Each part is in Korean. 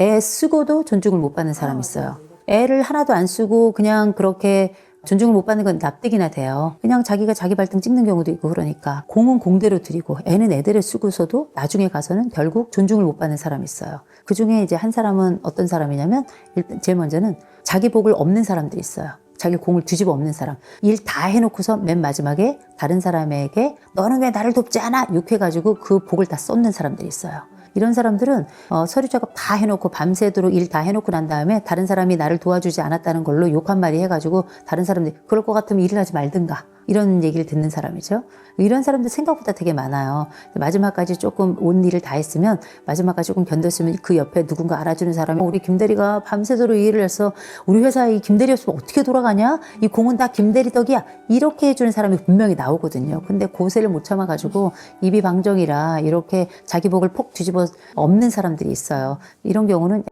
애 쓰고도 존중을 못 받는 사람이 있어요. 애를 하나도 안 쓰고 그냥 그렇게 존중을 못 받는 건 납득이나 돼요. 그냥 자기가 자기 발등 찍는 경우도 있고 그러니까 공은 공대로 드리고 애는 애대로 쓰고서도 나중에 가서는 결국 존중을 못 받는 사람이 있어요. 그중에 이제 한 사람은 어떤 사람이냐면 일단 제일 먼저는 자기 복을 없는 사람들이 있어요. 자기 공을 뒤집어 엎는 사람. 일 다 해놓고서 맨 마지막에 다른 사람에게 너는 왜 나를 돕지 않아? 욕해가지고 그 복을 다 쏟는 사람들이 있어요. 이런 사람들은 서류 작업 다 해놓고 밤새도록 일 다 해놓고 난 다음에 다른 사람이 나를 도와주지 않았다는 걸로 욕 한마디 해가지고 다른 사람들이 그럴 것 같으면 일을 하지 말든가 이런 얘기를 듣는 사람이죠. 이런 사람들 생각보다 되게 많아요. 마지막까지 조금 온 일을 다 했으면 마지막까지 조금 견뎠으면 그 옆에 누군가 알아주는 사람이 우리 김대리가 밤새도록 일을 해서 우리 회사에 이 김대리 없으면 어떻게 돌아가냐? 이 공은 다 김대리 덕이야. 이렇게 해주는 사람이 분명히 나오거든요. 근데 고세를 못 참아가지고 입이 방정이라 이렇게 자기 복을 폭 뒤집어 엎는 사람들이 있어요. 이런 경우는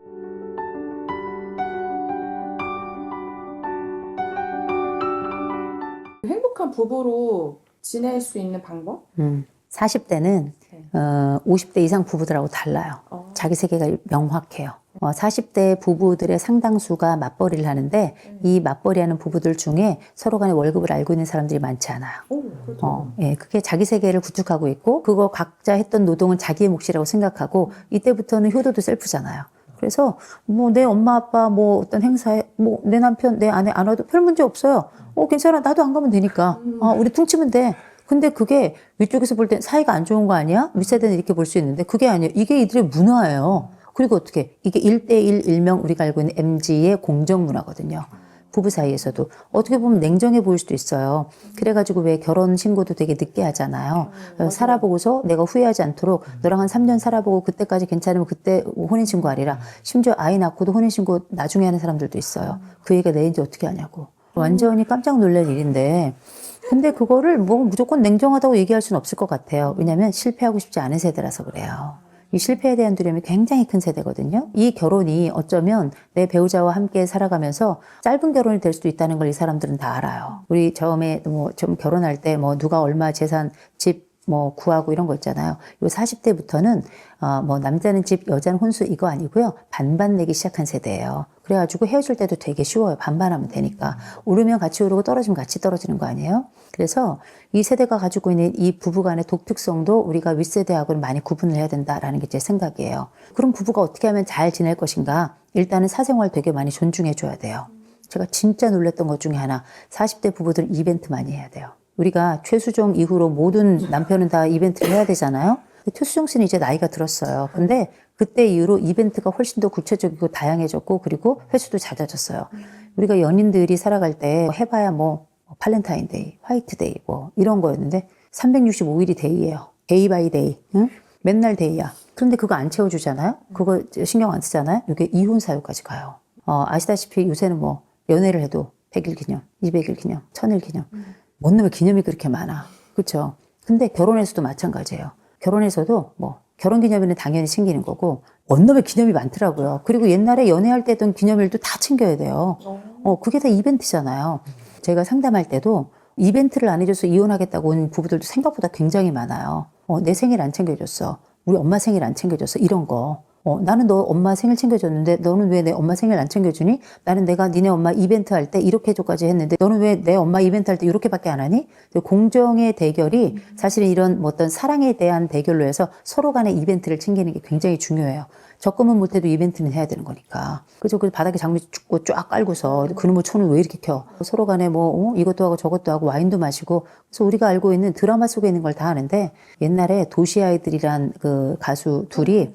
행복한 부부로 지낼 수 있는 방법? 40대는 50대 이상 부부들하고 달라요. 자기 세계가 명확해요. 40대 부부들의 상당수가 맞벌이를 하는데 이 맞벌이하는 부부들 중에 서로 간에 월급을 알고 있는 사람들이 많지 않아요. 그렇죠. 예, 그게 자기 세계를 구축하고 있고 그거 각자 했던 노동은 자기의 몫이라고 생각하고 이때부터는 효도도 셀프잖아요. 그래서 뭐 내 엄마 아빠 뭐 어떤 행사에 뭐 내 남편 내 아내 안 와도 별 문제 없어요. 괜찮아 나도 안 가면 되니까 우리 퉁치면 돼. 근데 그게 위쪽에서 볼 땐 사이가 안 좋은 거 아니야? 윗세대는 이렇게 볼 수 있는데 그게 아니에요. 이게 이들의 문화예요. 그리고 어떻게 이게 1대1 일명 우리가 알고 있는 MG의 공정 문화거든요. 부부 사이에서도 어떻게 보면 냉정해 보일 수도 있어요. 그래가지고 왜 결혼 신고도 되게 늦게 하잖아요. 살아보고서 내가 후회하지 않도록 너랑 한 3년 살아보고 그때까지 괜찮으면 그때 혼인신고 하리라. 심지어 아이 낳고도 혼인신고 나중에 하는 사람들도 있어요. 그 얘기가 내인지 어떻게 하냐고. 완전히 깜짝 놀랄 일인데 근데 그거를 뭐 무조건 냉정하다고 얘기할 수는 없을 것 같아요. 왜냐하면 실패하고 싶지 않은 세대라서 그래요. 이 실패에 대한 두려움이 굉장히 큰 세대거든요. 이 결혼이 어쩌면 내 배우자와 함께 살아가면서 짧은 결혼이 될 수도 있다는 걸 이 사람들은 다 알아요. 우리 처음에 뭐 좀 결혼할 때 뭐 누가 얼마 재산, 집 뭐 구하고 이런 거 있잖아요. 요 40대부터는 뭐 남자는 집, 여자는 혼수 이거 아니고요. 반반 내기 시작한 세대예요. 그래가지고 헤어질 때도 되게 쉬워요. 반반하면 되니까. 오르면 같이 오르고 떨어지면 같이 떨어지는 거 아니에요? 그래서 이 세대가 가지고 있는 이 부부간의 독특성도 우리가 윗세대하고는 많이 구분을 해야 된다라는 게 제 생각이에요. 그럼 부부가 어떻게 하면 잘 지낼 것인가? 일단은 사생활 되게 많이 존중해 줘야 돼요. 제가 진짜 놀랬던 것 중에 하나, 40대 부부들은 이벤트 많이 해야 돼요. 우리가 최수종 이후로 모든 남편은 다 이벤트를 해야 되잖아요. 최수종 씨는 이제 나이가 들었어요. 근데 그때 이후로 이벤트가 훨씬 더 구체적이고 다양해졌고 그리고 횟수도 잦아졌어요. 우리가 연인들이 살아갈 때 해봐야 뭐 발렌타인데이, 화이트데이 뭐 이런 거였는데 365일이 데이예요. 데이 바이 데이. 응? 맨날 데이야. 그런데 그거 안 채워주잖아요. 그거 신경 안 쓰잖아요. 이게 이혼 사유까지 가요. 아시다시피 요새는 뭐 연애를 해도 100일 기념, 200일 기념, 1000일 기념. 뭔 놈의 기념이 그렇게 많아. 그렇죠? 근데 결혼에서도 마찬가지예요. 결혼에서도 뭐 결혼기념일은 당연히 챙기는 거고 뭔 놈의 기념이 많더라고요. 그리고 옛날에 연애할 때 했던 기념일도 다 챙겨야 돼요. 그게 다 이벤트잖아요. 제가 상담할 때도 이벤트를 안 해줘서 이혼하겠다고 온 부부들도 생각보다 굉장히 많아요. 내 생일 안 챙겨줬어. 우리 엄마 생일 안 챙겨줬어. 이런 거. 나는 너 엄마 생일 챙겨줬는데 너는 왜 내 엄마 생일 안 챙겨주니? 나는 내가 니네 엄마 이벤트 할 때 이렇게 해줘까지 했는데 너는 왜 내 엄마 이벤트 할 때 이렇게밖에 안 하니? 공정의 대결이 사실은 이런 뭐 어떤 사랑에 대한 대결로 해서 서로 간의 이벤트를 챙기는 게 굉장히 중요해요. 적금은 못해도 이벤트는 해야 되는 거니까. 그죠? 그 바닥에 장미 죽고 쫙 깔고서 그놈의 초는 왜 이렇게 켜? 서로 간에 뭐 이것도 하고 저것도 하고 와인도 마시고. 그래서 우리가 알고 있는 드라마 속에 있는 걸 다 하는데 옛날에 도시 아이들이란 그 가수 둘이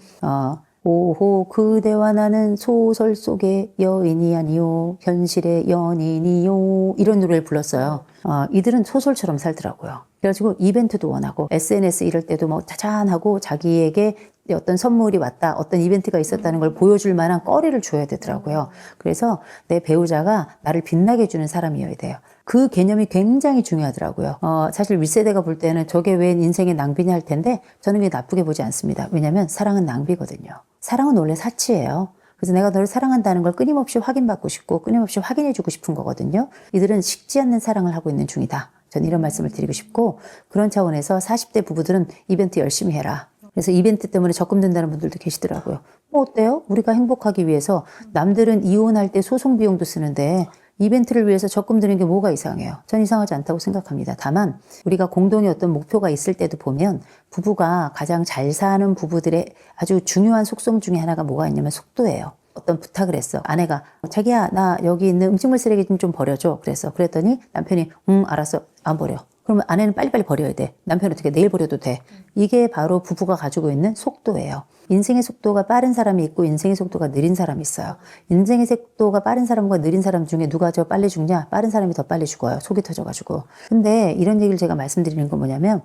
오호 그대와 나는 소설 속의 여인이 아니요 현실의 연인이요 이런 노래를 불렀어요. 이들은 소설처럼 살더라고요. 그래가지고 이벤트도 원하고 SNS 이럴 때도 뭐 짜잔하고 자기에게 어떤 선물이 왔다 어떤 이벤트가 있었다는 걸 보여줄 만한 거리를 줘야 되더라고요. 그래서 내 배우자가 나를 빛나게 해주는 사람이어야 돼요. 그 개념이 굉장히 중요하더라고요. 사실 윗세대가 볼 때는 저게 왜 인생의 낭비냐 할 텐데 저는 그게 나쁘게 보지 않습니다. 왜냐하면 사랑은 낭비거든요. 사랑은 원래 사치예요. 그래서 내가 너를 사랑한다는 걸 끊임없이 확인받고 싶고 끊임없이 확인해주고 싶은 거거든요. 이들은 식지 않는 사랑을 하고 있는 중이다. 저는 이런 말씀을 드리고 싶고 그런 차원에서 40대 부부들은 이벤트 열심히 해라. 그래서 이벤트 때문에 적금 든다는 분들도 계시더라고요. 어때요? 우리가 행복하기 위해서 남들은 이혼할 때 소송 비용도 쓰는데 이벤트를 위해서 적금 드는 게 뭐가 이상해요? 전 이상하지 않다고 생각합니다. 다만 우리가 공동의 어떤 목표가 있을 때도 보면 부부가 가장 잘 사는 부부들의 아주 중요한 속성 중에 하나가 뭐가 있냐면 속도예요. 어떤 부탁을 했어. 아내가 자기야 나 여기 있는 음식물 쓰레기 좀 버려줘. 그랬더니 남편이 알았어. 안 버려. 그러면 아내는 빨리빨리 버려야 돼. 남편은 어떻게 내일 버려도 돼. 이게 바로 부부가 가지고 있는 속도예요. 인생의 속도가 빠른 사람이 있고 인생의 속도가 느린 사람이 있어요. 인생의 속도가 빠른 사람과 느린 사람 중에 누가 더 빨리 죽냐? 빠른 사람이 더 빨리 죽어요. 속이 터져가지고. 근데 이런 얘기를 제가 말씀드리는 건 뭐냐면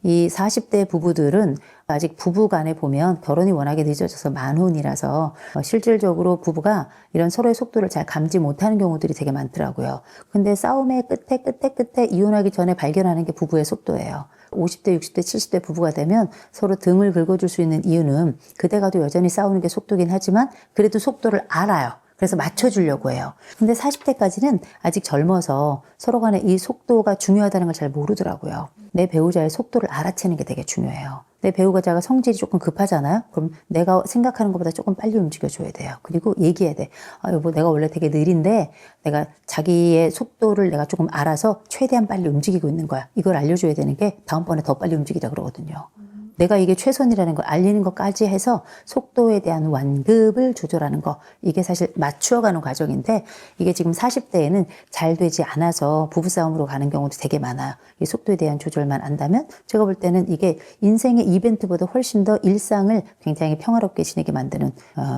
이 40대 부부들은 아직 부부 간에 보면 결혼이 워낙에 늦어져서 만혼이라서 실질적으로 부부가 이런 서로의 속도를 잘 감지 못하는 경우들이 되게 많더라고요. 근데 싸움의 끝에 이혼하기 전에 발견하는 게 부부의 속도예요. 50대, 60대, 70대 부부가 되면 서로 등을 긁어줄 수 있는 이유는 그때 가도 여전히 싸우는 게 속도긴 하지만 그래도 속도를 알아요. 그래서 맞춰주려고 해요. 근데 40대까지는 아직 젊어서 서로 간에 이 속도가 중요하다는 걸 잘 모르더라고요. 내 배우자의 속도를 알아채는 게 되게 중요해요. 내 배우자가 성질이 조금 급하잖아요? 그럼 내가 생각하는 것보다 조금 빨리 움직여줘야 돼요. 그리고 얘기해야 돼. 여보, 내가 원래 되게 느린데 내가 자기의 속도를 내가 조금 알아서 최대한 빨리 움직이고 있는 거야. 이걸 알려줘야 되는 게 다음번에 더 빨리 움직이라 그러거든요. 내가 이게 최선이라는 걸 알리는 것까지 해서 속도에 대한 완급을 조절하는 거. 이게 사실 맞추어가는 과정인데 이게 지금 40대에는 잘 되지 않아서 부부싸움으로 가는 경우도 되게 많아요. 이 속도에 대한 조절만 안다면 제가 볼 때는 이게 인생의 이벤트보다 훨씬 더 일상을 굉장히 평화롭게 지내게 만드는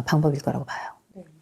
방법일 거라고 봐요.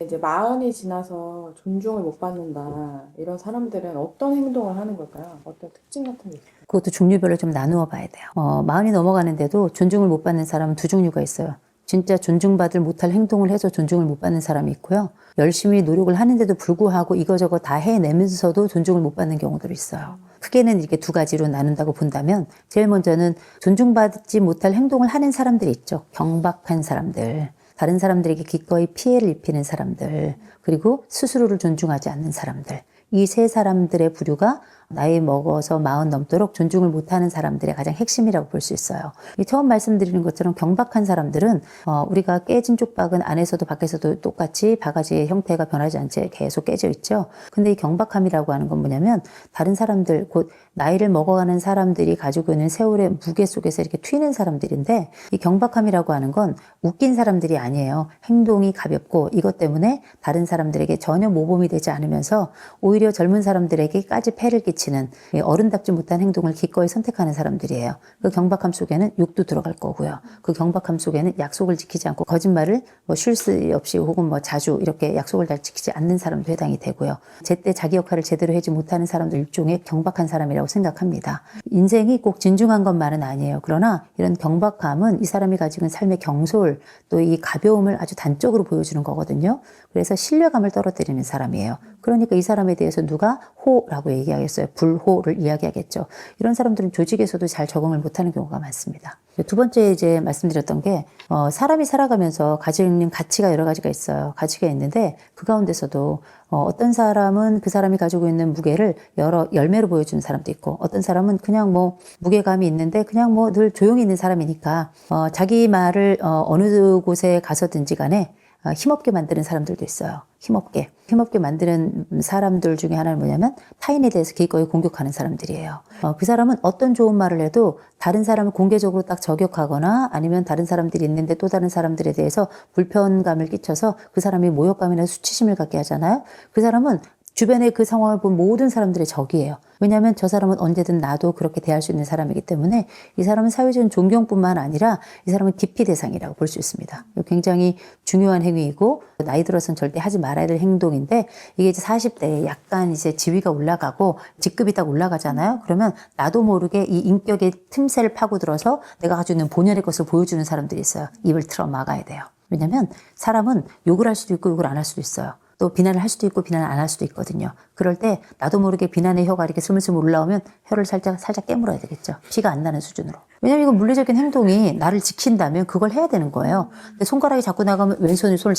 이제 마흔이 지나서 존중을 못 받는다. 이런 사람들은 어떤 행동을 하는 걸까요? 어떤 특징 같은 게 있을까요? 그것도 종류별로 좀 나누어 봐야 돼요. 마흔이 넘어가는데도 존중을 못 받는 사람은 두 종류가 있어요. 진짜 존중받을 못할 행동을 해서 존중을 못 받는 사람이 있고요. 열심히 노력을 하는데도 불구하고 이거저거 다 해내면서도 존중을 못 받는 경우들이 있어요. 크게는 이렇게 두 가지로 나눈다고 본다면 제일 먼저는 존중받지 못할 행동을 하는 사람들이 있죠. 경박한 사람들. 다른 사람들에게 기꺼이 피해를 입히는 사람들, 그리고 스스로를 존중하지 않는 사람들. 이 세 사람들의 부류가 나이 먹어서 40 넘도록 존중을 못하는 사람들의 가장 핵심이라고 볼 수 있어요. 이 처음 말씀드리는 것처럼 경박한 사람들은 우리가 깨진 쪽박은 안에서도 밖에서도 똑같이 바가지의 형태가 변하지 않지 계속 깨져 있죠. 근데 이 경박함이라고 하는 건 뭐냐면 다른 사람들, 곧 나이를 먹어가는 사람들이 가지고 있는 세월의 무게 속에서 이렇게 튀는 사람들인데 이 경박함이라고 하는 건 웃긴 사람들이 아니에요. 행동이 가볍고 이것 때문에 다른 사람들에게 전혀 모범이 되지 않으면서 오히려 젊은 사람들에게까지 폐를 끼치는 어른답지 못한 행동을 기꺼이 선택하는 사람들이에요. 그 경박함 속에는 욕도 들어갈 거고요. 그 경박함 속에는 약속을 지키지 않고 거짓말을 쉴 새 없이 혹은 자주 이렇게 약속을 잘 지키지 않는 사람도 해당이 되고요. 제때 자기 역할을 제대로 하지 못하는 사람도 일종의 경박한 사람이라고 생각합니다. 인생이 꼭 진중한 것만은 아니에요. 그러나 이런 경박함은 이 사람이 가지고 있는 삶의 경솔 또 이 가벼움을 아주 단적으로 보여주는 거거든요. 그래서 신뢰감을 떨어뜨리는 사람이에요. 그러니까 이 사람에 대해서 누가 호라고 얘기하겠어요. 불호를 이야기하겠죠. 이런 사람들은 조직에서도 잘 적응을 못하는 경우가 많습니다. 두 번째 이제 말씀드렸던 게 사람이 살아가면서 가지고 있는 가치가 여러 가지가 있어요. 가치가 있는데 그 가운데서도 어떤 사람은 그 사람이 가지고 있는 무게를 여러 열매로 보여주는 사람도 있고 어떤 사람은 그냥 무게감이 있는데 그냥 늘 조용히 있는 사람이니까 자기 말을 어느 곳에 가서든지 간에 힘없게 만드는 사람들도 있어요. 힘없게 만드는 사람들 중에 하나는 뭐냐면 타인에 대해서 기꺼이 공격하는 사람들이에요. 그 사람은 어떤 좋은 말을 해도 다른 사람을 공개적으로 딱 저격하거나 아니면 다른 사람들이 있는데 또 다른 사람들에 대해서 불편감을 끼쳐서 그 사람이 모욕감이나 수치심을 갖게 하잖아요. 그 사람은 주변에 그 상황을 본 모든 사람들의 적이에요. 왜냐하면 저 사람은 언제든 나도 그렇게 대할 수 있는 사람이기 때문에 이 사람은 사회적인 존경뿐만 아니라 이 사람은 기피 대상이라고 볼 수 있습니다. 굉장히 중요한 행위이고 나이 들어서는 절대 하지 말아야 될 행동인데 이게 이제 40대에 약간 이제 지위가 올라가고 직급이 딱 올라가잖아요. 그러면 나도 모르게 이 인격의 틈새를 파고들어서 내가 가지고 있는 본연의 것을 보여주는 사람들이 있어요. 입을 틀어 막아야 돼요. 왜냐하면 사람은 욕을 할 수도 있고 욕을 안 할 수도 있어요. 또 비난을 할 수도 있고 비난을 안 할 수도 있거든요. 그럴 때 나도 모르게 비난의 혀가 이렇게 스물스물 올라오면 혀를 살짝 깨물어야 되겠죠. 피가 안 나는 수준으로. 왜냐면 이건 물리적인 행동이 나를 지킨다면 그걸 해야 되는 거예요. 근데 손가락이 자꾸 나가면 왼손이 손을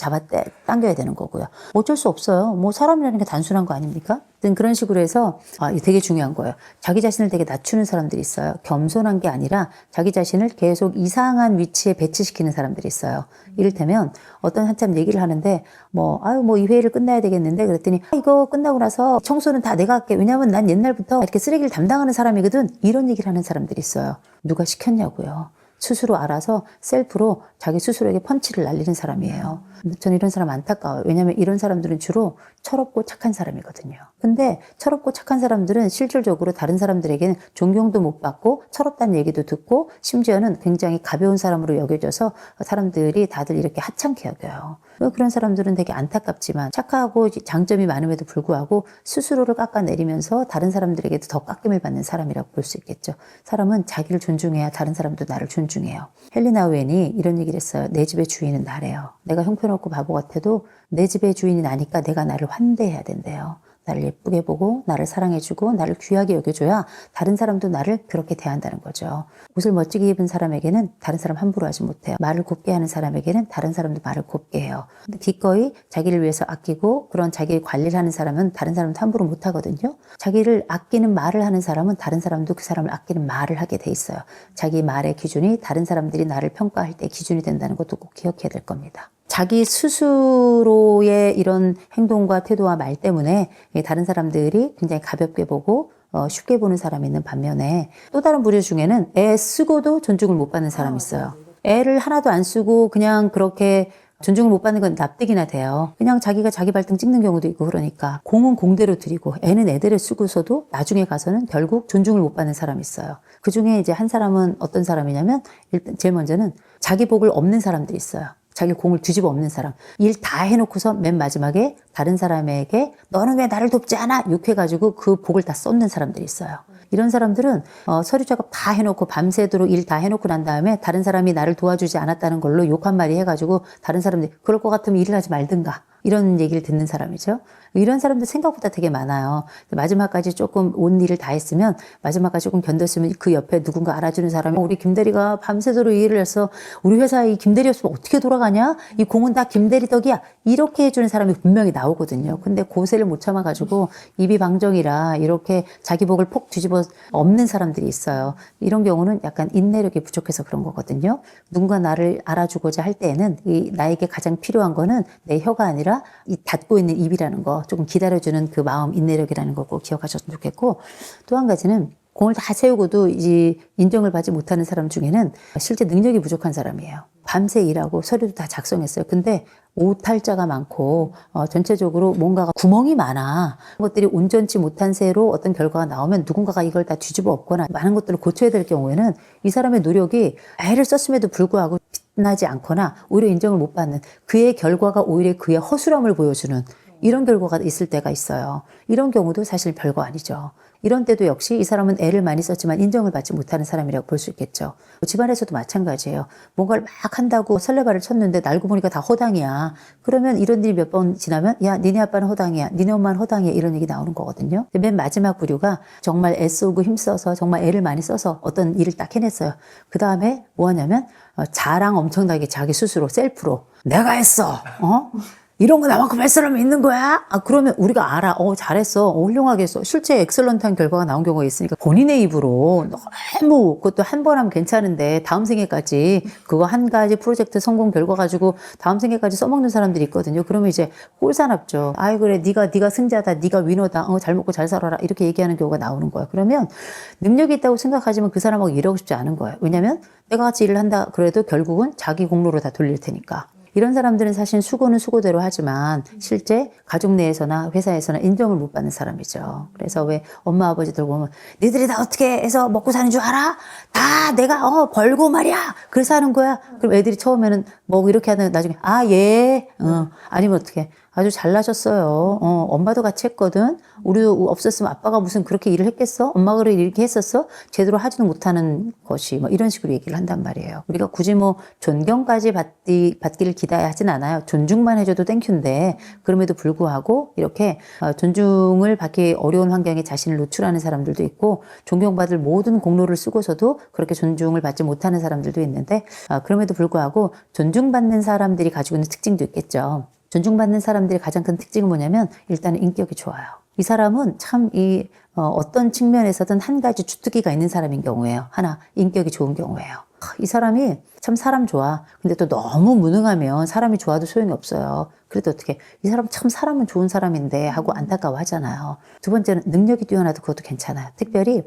당겨야 되는 거고요. 어쩔 수 없어요. 사람이라는 게 단순한 거 아닙니까? 그런 식으로 해서 이게 되게 중요한 거예요. 자기 자신을 되게 낮추는 사람들이 있어요. 겸손한 게 아니라 자기 자신을 계속 이상한 위치에 배치시키는 사람들이 있어요. 이를테면 어떤 한참 얘기를 하는데 이 회의를 끝나야 되겠는데 그랬더니 이거 끝나고 나서 청소는 다 내가 할게. 왜냐면 난 옛날부터 이렇게 쓰레기를 담당하는 사람이거든. 이런 얘기를 하는 사람들이 있어요. 누가 시켰냐고요. 스스로 알아서 셀프로 자기 스스로에게 펀치를 날리는 사람이에요. 근데 저는 이런 사람 안타까워요. 왜냐하면 이런 사람들은 주로 철없고 착한 사람이거든요. 근데 철없고 착한 사람들은 실질적으로 다른 사람들에게는 존경도 못 받고 철없다는 얘기도 듣고 심지어는 굉장히 가벼운 사람으로 여겨져서 사람들이 다들 이렇게 하찮게 여겨요. 그런 사람들은 되게 안타깝지만 착하고 장점이 많음에도 불구하고 스스로를 깎아내리면서 다른 사람들에게도 더 깎임을 받는 사람이라고 볼 수 있겠죠. 사람은 자기를 존중해야 다른 사람도 나를 존중해요. 헬리나 우엔이 이런 얘기를 했어요. 내 집의 주인은 나래요. 내가 형편없고 바보 같아도 내 집의 주인이 나니까 내가 나를 환대해야 된대요. 나를 예쁘게 보고 나를 사랑해주고 나를 귀하게 여겨줘야 다른 사람도 나를 그렇게 대한다는 거죠. 옷을 멋지게 입은 사람에게는 다른 사람 함부로 하지 못해요. 말을 곱게 하는 사람에게는 다른 사람도 말을 곱게 해요. 근데 기꺼이 자기를 위해서 아끼고 그런 자기 관리를 하는 사람은 다른 사람도 함부로 못 하거든요. 자기를 아끼는 말을 하는 사람은 다른 사람도 그 사람을 아끼는 말을 하게 돼 있어요. 자기 말의 기준이 다른 사람들이 나를 평가할 때 기준이 된다는 것도 꼭 기억해야 될 겁니다. 자기 스스로의 이런 행동과 태도와 말 때문에 다른 사람들이 굉장히 가볍게 보고 쉽게 보는 사람이 있는 반면에 또 다른 부류 중에는 애 쓰고도 존중을 못 받는 사람이 있어요. 애를 하나도 안 쓰고 그냥 그렇게 존중을 못 받는 건 납득이나 돼요. 그냥 자기가 자기 발등 찍는 경우도 있고 그러니까 공은 공대로 드리고 애는 애대로 쓰고서도 나중에 가서는 결국 존중을 못 받는 사람이 있어요. 그 중에 이제 한 사람은 어떤 사람이냐면 일단 제일 먼저는 자기 복을 없는 사람들이 있어요. 자기 공을 뒤집어 엎는 사람. 일 다 해놓고서 맨 마지막에 다른 사람에게 너는 왜 나를 돕지 않아? 욕해가지고 그 복을 다 쏟는 사람들이 있어요. 이런 사람들은 서류 작업 다 해놓고 밤새도록 일 다 해놓고 난 다음에 다른 사람이 나를 도와주지 않았다는 걸로 욕 한 마디 해가지고 다른 사람들이 그럴 것 같으면 일을 하지 말든가. 이런 얘기를 듣는 사람이죠. 이런 사람들 생각보다 되게 많아요. 마지막까지 조금 온 일을 다 했으면 마지막까지 조금 견뎠으면 그 옆에 누군가 알아주는 사람이 우리 김대리가 밤새도록 일을 해서 우리 회사에 이 김대리였으면 어떻게 돌아가냐? 이 공은 다 김대리 덕이야. 이렇게 해주는 사람이 분명히 나오거든요. 근데 고세를 못 참아가지고 입이 방정이라 이렇게 자기 복을 폭 뒤집어 엎는 사람들이 있어요. 이런 경우는 약간 인내력이 부족해서 그런 거거든요. 누군가 나를 알아주고자 할 때에는 나에게 가장 필요한 거는 내 혀가 아니라 이 닫고 있는 입이라는 거, 조금 기다려주는 그 마음, 인내력이라는 거 꼭 기억하셨으면 좋겠고, 또 한 가지는 공을 다 세우고도 이제 인정을 받지 못하는 사람 중에는 실제 능력이 부족한 사람이에요. 밤새 일하고 서류도 다 작성했어요. 근데 오탈자가 많고 전체적으로 뭔가가 구멍이 많아. 그런 것들이 온전치 못한 새로 어떤 결과가 나오면 누군가가 이걸 다 뒤집어 엎거나 많은 것들을 고쳐야 될 경우에는 이 사람의 노력이 애를 썼음에도 불구하고 빛나지 않거나 오히려 인정을 못 받는 그의 결과가 오히려 그의 허술함을 보여주는 이런 결과가 있을 때가 있어요. 이런 경우도 사실 별거 아니죠. 이런 때도 역시 이 사람은 애를 많이 썼지만 인정을 받지 못하는 사람이라고 볼 수 있겠죠. 집안에서도 마찬가지예요. 뭔가를 막 한다고 설레발을 쳤는데 알고 보니까 다 허당이야. 그러면 이런 일이 몇 번 지나면 야 니네 아빠는 허당이야. 니네 엄마는 허당이야. 이런 얘기 나오는 거거든요. 맨 마지막 부류가 정말 애쓰고 힘써서 정말 애를 많이 써서 어떤 일을 딱 해냈어요. 그 다음에 뭐 하냐면 자랑 엄청나게 자기 스스로 셀프로 내가 했어. 이런 거 나만큼 할 사람이 있는 거야? 그러면 우리가 알아. 잘했어. 훌륭하게 했어. 실제 엑셀런트한 결과가 나온 경우가 있으니까 본인의 입으로 너무 그것도 한 번 하면 괜찮은데 다음 생애까지 그거 한 가지 프로젝트 성공 결과 가지고 다음 생애까지 써먹는 사람들이 있거든요. 그러면 이제 꼴사납죠. 아이 그래 네가 승자다. 네가 위너다. 잘 먹고 잘 살아라. 이렇게 얘기하는 경우가 나오는 거야. 그러면 능력이 있다고 생각하지만 그 사람하고 일하고 싶지 않은 거예요. 왜냐면 내가 같이 일을 한다 그래도 결국은 자기 공로로 다 돌릴 테니까. 이런 사람들은 사실 수고는 수고대로 하지만 실제 가족 내에서나 회사에서나 인정을 못 받는 사람이죠. 그래서 왜 엄마 아버지들 보면 니들이 다 어떻게 해서 먹고 사는 줄 알아? 다 내가 벌고 말이야. 그래서 하는 거야. 그럼 애들이 처음에는 뭐 이렇게 하다가 나중에 예. 아니면 어떻게 아주 잘나셨어요. 엄마도 같이 했거든. 우리도 없었으면 아빠가 무슨 그렇게 일을 했겠어? 엄마가 그래 이렇게 했었어? 제대로 하지도 못하는 것이 뭐 이런 식으로 얘기를 한단 말이에요. 우리가 굳이 뭐 존경까지 받기를 기대하진 않아요. 존중만 해줘도 땡큐인데 그럼에도 불구하고 이렇게 존중을 받기 어려운 환경에 자신을 노출하는 사람들도 있고 존경받을 모든 공로를 쓰고서도 그렇게 존중을 받지 못하는 사람들도 있는데 그럼에도 불구하고 존중받는 사람들이 가지고 있는 특징도 있겠죠. 존중받는 사람들의 가장 큰 특징은 뭐냐면 일단은 인격이 좋아요. 이 사람은 참 어떤 측면에서든 한 가지 주특기가 있는 사람인 경우예요. 하나, 인격이 좋은 경우예요. 이 사람이 참 사람 좋아. 근데 또 너무 무능하면 사람이 좋아도 소용이 없어요. 그래도 어떻게, 이 사람 참 사람은 좋은 사람인데 하고 안타까워 하잖아요. 두 번째는 능력이 뛰어나도 그것도 괜찮아요. 특별히,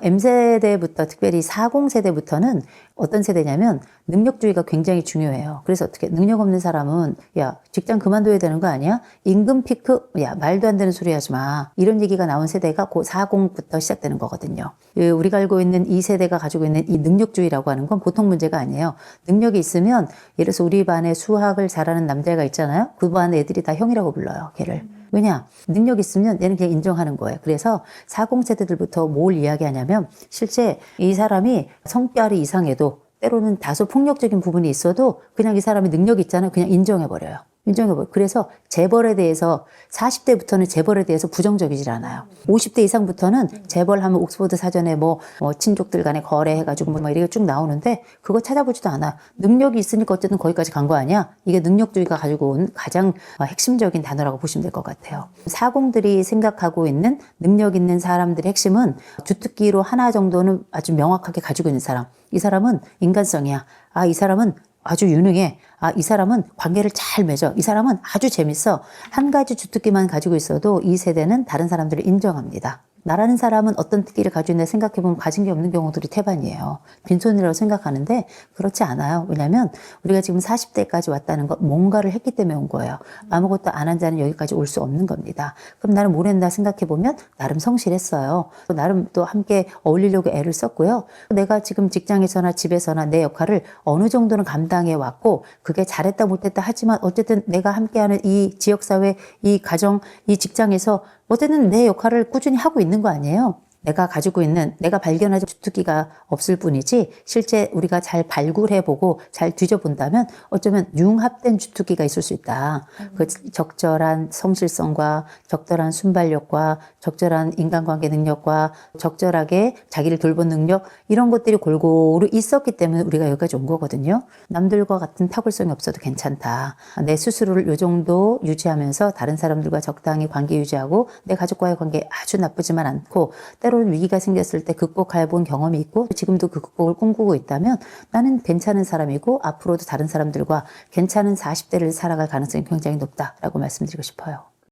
M세대부터, 특별히 40세대부터는 어떤 세대냐면 능력주의가 굉장히 중요해요. 그래서 어떻게, 능력 없는 사람은, 야, 직장 그만둬야 되는 거 아니야? 임금 피크? 야, 말도 안 되는 소리 하지 마. 이런 얘기가 나온 세대가 그 40부터 시작되는 거거든요. 우리가 알고 있는 이 세대가 가지고 있는 이 능력주의라고 하는 건 보통 문제가 아니에요. 능력이 있으면, 예를 들어서 우리 반에 수학을 잘하는 남자애가 있잖아요. 그 반 애들이 다 형이라고 불러요, 걔를. 왜냐? 능력 있으면 얘는 그냥 인정하는 거예요. 그래서 40세대들부터 뭘 이야기하냐면 실제 이 사람이 성별이 이상해도 때로는 다소 폭력적인 부분이 있어도 그냥 이 사람이 능력이 있잖아요. 그냥 인정해버려요. 인정해버려요. 그래서 재벌에 대해서 40대부터는 재벌에 대해서 부정적이질 않아요. 50대 이상부터는 재벌하면 옥스퍼드 사전에 뭐 친족들 간에 거래해가지고 뭐 이렇게 쭉 나오는데 그거 찾아보지도 않아. 능력이 있으니까 어쨌든 거기까지 간 거 아니야? 이게 능력주의가 가지고 온 가장 핵심적인 단어라고 보시면 될 것 같아요. 40들이 생각하고 있는 능력 있는 사람들의 핵심은 주특기로 하나 정도는 아주 명확하게 가지고 있는 사람. 이 사람은 인간성이야. 아, 이 사람은 아주 유능해. 아, 이 사람은 관계를 잘 맺어. 이 사람은 아주 재밌어. 한 가지 주특기만 가지고 있어도 이 세대는 다른 사람들을 인정합니다. 나라는 사람은 어떤 특기를 가지고 있나 생각해보면 가진 게 없는 경우들이 태반이에요. 빈손이라고 생각하는데 그렇지 않아요. 왜냐하면 우리가 지금 40대까지 왔다는 건 뭔가를 했기 때문에 온 거예요. 아무것도 안 한 자는 여기까지 올 수 없는 겁니다. 그럼 나는 뭘 했나 생각해보면 나름 성실했어요. 나름 또 함께 어울리려고 애를 썼고요. 내가 지금 직장에서나 집에서나 내 역할을 어느 정도는 감당해 왔고 그게 잘했다 못했다 하지만 어쨌든 내가 함께하는 이 지역사회, 이 가정, 이 직장에서 어쨌든 내 역할을 꾸준히 하고 있는 거 아니에요? 내가 가지고 있는, 내가 발견하지 주특기가 없을 뿐이지 실제 우리가 잘 발굴해보고 잘 뒤져본다면 어쩌면 융합된 주특기가 있을 수 있다. 그 적절한 성실성과 적절한 순발력과 적절한 인간관계 능력과 적절하게 자기를 돌본 능력 이런 것들이 골고루 있었기 때문에 우리가 여기까지 온 거거든요. 남들과 같은 탁월성이 없어도 괜찮다. 내 스스로를 요 정도 유지하면서 다른 사람들과 적당히 관계 유지하고 내 가족과의 관계 아주 나쁘지만 않고 때로는 위기가 생겼을 때 극복해 본 경험이 있고 지금도 그 극복을 꿈꾸고 있다면 나는 괜찮은 사람이고 앞으로도 다른 사람들과 괜찮은 40대를 살아갈 가능성이 굉장히 높다라고 말씀드리고 싶어요.